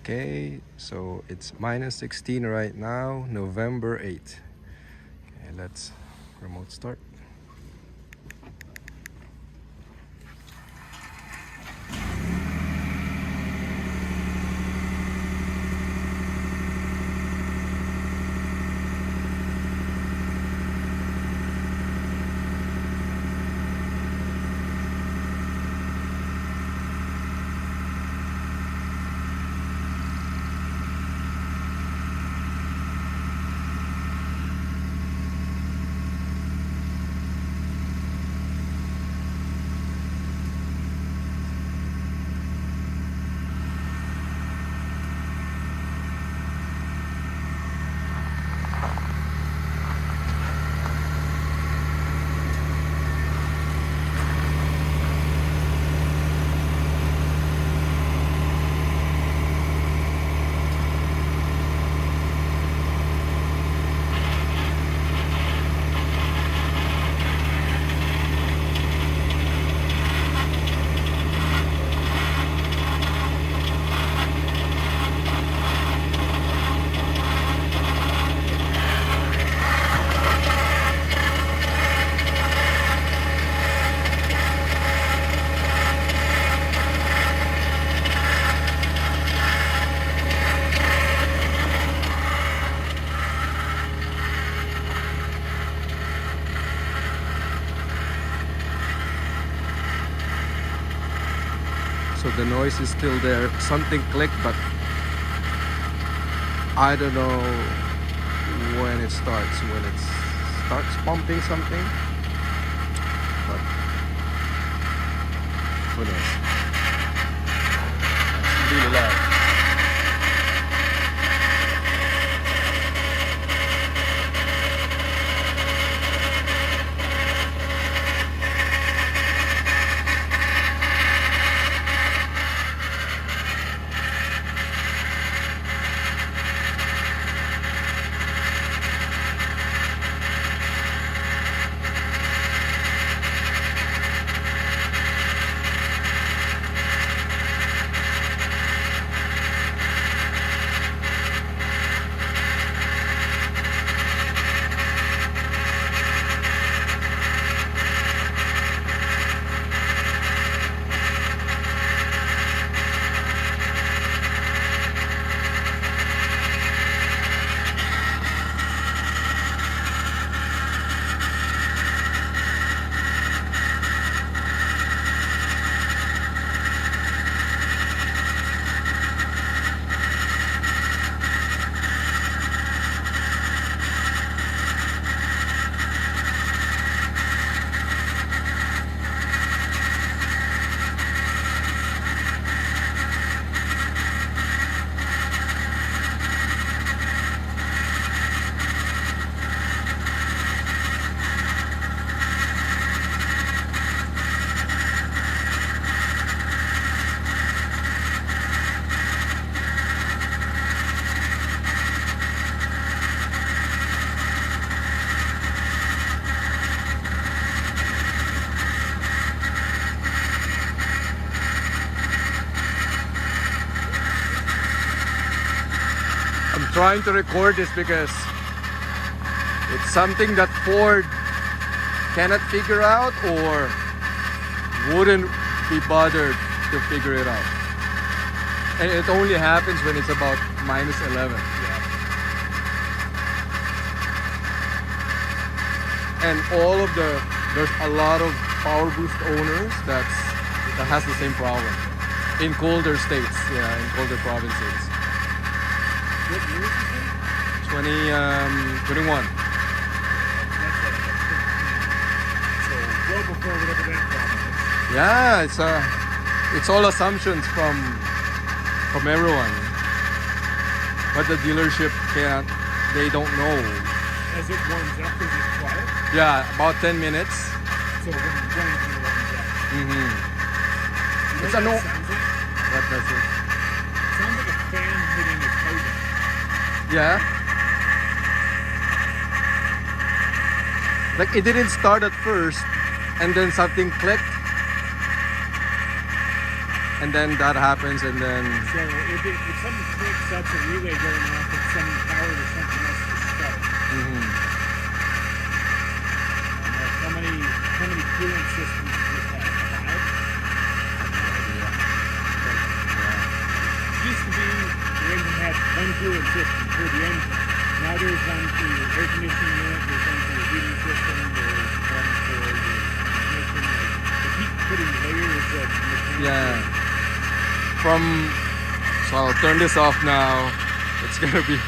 Okay, so it's minus 16 right now, November 8th. Okay, let's remote start. So the noise is still there. Something clicked, but I don't know when it starts. When it starts pumping something, but who knows? It's really loud. I'm trying to record this because it's something that Ford cannot figure out or wouldn't be bothered to figure it out. And it only happens when it's about minus 11. And there's a lot of Power Boost owners that has the same problem in colder states, in colder provinces. What year is this? 21. So well before whatever that problem is. Yeah, it's all assumptions from everyone, but the dealership they don't know. As it warms up, is it quiet? Yeah, about 10 minutes. So when it warms up. Mm-hmm. You know It's what a no. that sounds like? What does it? Sounds like a fan hitting a housing. Yeah. Like it didn't start at first, and then something clicked, and then that happens, and then So if something clicks, that's a relay going off that's sending power to something else to start. mhm. How many cooling systems do you have? 5? Used to be the engine had one cooling system for the engine. Now there's one for your air conditioning unit, there's one for your heating system, there's one for your transmission. They keep putting layers of mechanical. Yeah. From, so I'll turn this off now. It's gonna be